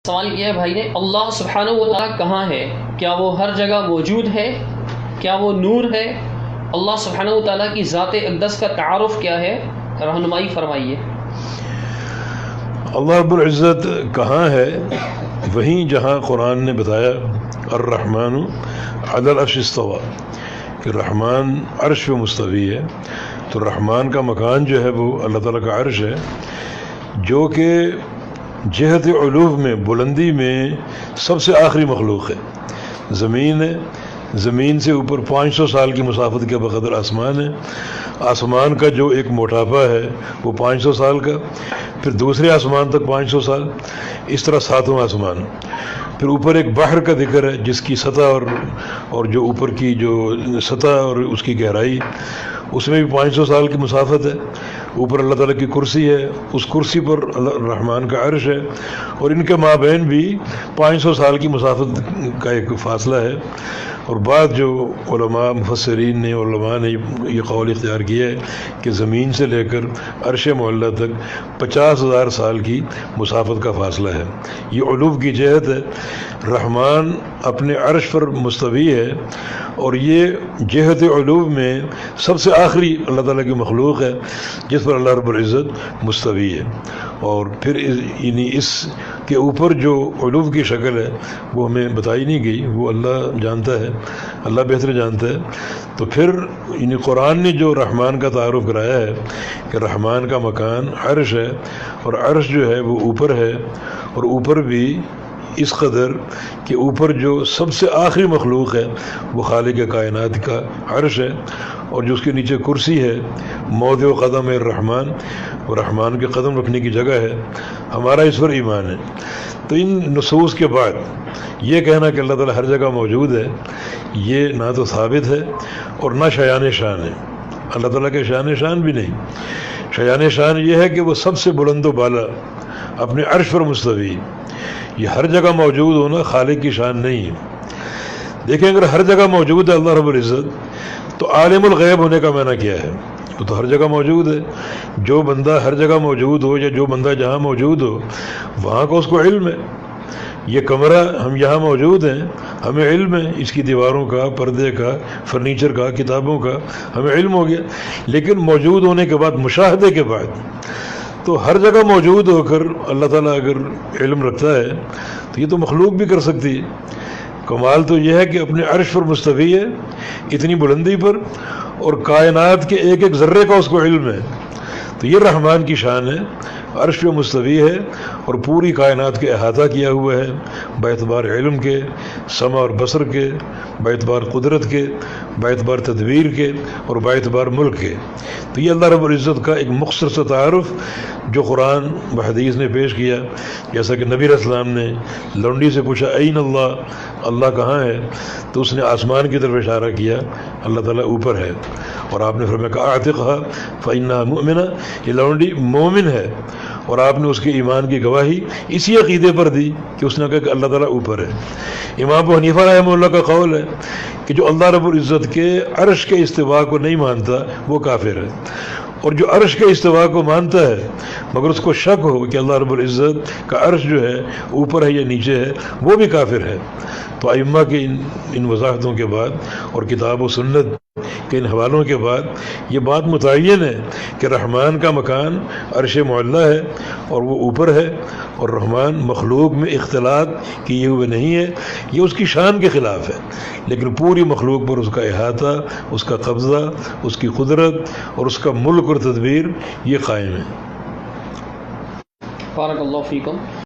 سوال کیا ہے بھائی نے، اللہ سبحانہ و تعالیٰ کہاں ہے؟ کیا وہ ہر جگہ موجود ہے؟ کیا وہ نور ہے؟ اللہ سبحانہ و تعالیٰ کی ذات اقدس کا تعارف کیا ہے؟ رہنمائی فرمائیے۔ اللہ رب العزت کہاں ہے؟ وہیں جہاں قرآن نے بتایا الرحمن علی العرش استویٰ، کہ رحمان عرش پہ مستوی ہے۔ تو رحمان کا مکان جو ہے وہ اللہ تعالیٰ کا عرش ہے، جو کہ جہت علو میں، بلندی میں سب سے آخری مخلوق ہے۔ زمین ہے، زمین سے اوپر 500 سال کی مسافت کے بقدر آسمان ہے۔ آسمان کا جو ایک موٹاپا ہے وہ 500 سال کا، پھر دوسرے آسمان تک 500 سال، اس طرح 7واں آسمان۔ پھر اوپر ایک بحر کا ذکر ہے جس کی سطح اور جو اوپر کی جو سطح اور اس کی گہرائی، اس میں بھی 500 سال کی مسافت ہے۔ اوپر اللہ تعالیٰ کی کرسی ہے، اس کرسی پر رحمان کا عرش ہے، اور ان کے مابین بھی 500 سال کی مسافت کا ایک فاصلہ ہے۔ اور بعد جو علماء مفسرین نے، علماء نے یہ قول اختیار کیا ہے کہ زمین سے لے کر عرش معلیٰ تک 50,000 سال کی مسافت کا فاصلہ ہے۔ یہ علو کی جہت ہے۔ رحمان اپنے عرش پر مستوی ہے، اور یہ جہت علو میں سب سے آخری اللہ تعالیٰ کی مخلوق ہے جس پر اللہ رب العزت مستوی ہے۔ اور پھر یعنی اس کے اوپر جو علو کی شکل ہے وہ ہمیں بتائی نہیں گئی، وہ اللہ جانتا ہے، اللہ بہتر جانتا ہے۔ تو پھر یعنی قرآن نے جو رحمان کا تعارف کرایا ہے کہ رحمان کا مکان عرش ہے، اور عرش جو ہے وہ اوپر ہے، اور اوپر بھی اس قدر کہ اوپر جو سب سے آخری مخلوق ہے وہ خالق کائنات کا عرش ہے، اور جو اس کے نیچے کرسی ہے، موضع قدم الرحمن، وہ رحمان کے قدم رکھنے کی جگہ ہے۔ ہمارا اس پر ایمان ہے۔ تو ان نصوص کے بعد یہ کہنا کہ اللہ تعالیٰ ہر جگہ موجود ہے، یہ نہ تو ثابت ہے اور نہ شایان شان ہے۔ اللہ تعالیٰ کے شان شان بھی نہیں۔ شایان شان یہ ہے کہ وہ سب سے بلند و بالا اپنے عرش پر مستوی۔ یہ ہر جگہ موجود ہونا خالق کی شان نہیں ہے۔ دیکھیں، اگر ہر جگہ موجود ہے اللہ رب العزت، تو عالم الغیب ہونے کا معنی کیا ہے؟ وہ تو ہر جگہ موجود ہے۔ جو بندہ ہر جگہ موجود ہو، یا جو بندہ جہاں موجود ہو وہاں کا اس کو علم ہے۔ یہ کمرہ ہم یہاں موجود ہیں، ہمیں علم ہے اس کی دیواروں کا، پردے کا، فرنیچر کا، کتابوں کا، ہمیں علم ہو گیا۔ لیکن موجود ہونے کے بعد، مشاہدے کے بعد، تو ہر جگہ موجود ہو کر اللہ تعالیٰ اگر علم رکھتا ہے تو یہ تو مخلوق بھی کر سکتی ہے۔ کمال تو یہ ہے کہ اپنے عرش پر مستوی ہے، اتنی بلندی پر، اور کائنات کے ایک ایک ذرے کا اس کو علم ہے۔ تو یہ رحمان کی شان ہے، عرش پہ مستوی ہے، اور پوری کائنات کے احاطہ کیا ہوا ہے، باعتبار علم کے، سمع اور بصر کے، باعتبار قدرت کے، باعتبار تدبیر کے، اور باعتبار ملک کے۔ تو یہ اللہ رب العزت کا ایک مختصر سا تعارف جو قرآن و حدیث نے پیش کیا۔ جیسا کہ نبی علیہ السلام نے لونڈی سے پوچھا این اللہ، اللہ کہاں ہے؟ تو اس نے آسمان کی طرف اشارہ کیا، اللہ تعالیٰ اوپر ہے۔ اور آپ نے فرمایا کہ اعتقھا فإنھا مؤمنہ، یہ لونڈی مومن ہے، اور آپ نے اس کے ایمان کی گواہی اسی عقیدے پر دی کہ اس نے کہا کہ اللہ تعالیٰ اوپر ہے۔ امام ابو حنیفہ رحمہ اللہ کا قول ہے کہ جو اللہ رب العزت کے عرش کے استوا کو نہیں مانتا وہ کافر ہے، اور جو عرش کے استوا کو مانتا ہے مگر اس کو شک ہو کہ اللہ رب العزت کا عرش جو ہے اوپر ہے یا نیچے ہے، وہ بھی کافر ہے۔ تو ائمہ کے ان وضاحتوں کے بعد اور کتاب و سنت کے ان حوالوں کے بعد یہ بات متعین ہے کہ رحمان کا مکان عرش معلیٰ ہے، اور وہ اوپر ہے، اور رحمان مخلوق میں اختلاط کیے ہوئے نہیں ہے۔ یہ اس کی شان کے خلاف ہے، لیکن پوری مخلوق پر اس کا احاطہ، اس کا قبضہ، اس کی قدرت اور اس کا ملک اور تدبیر یہ قائم ہے۔ بارک اللہ فیکم۔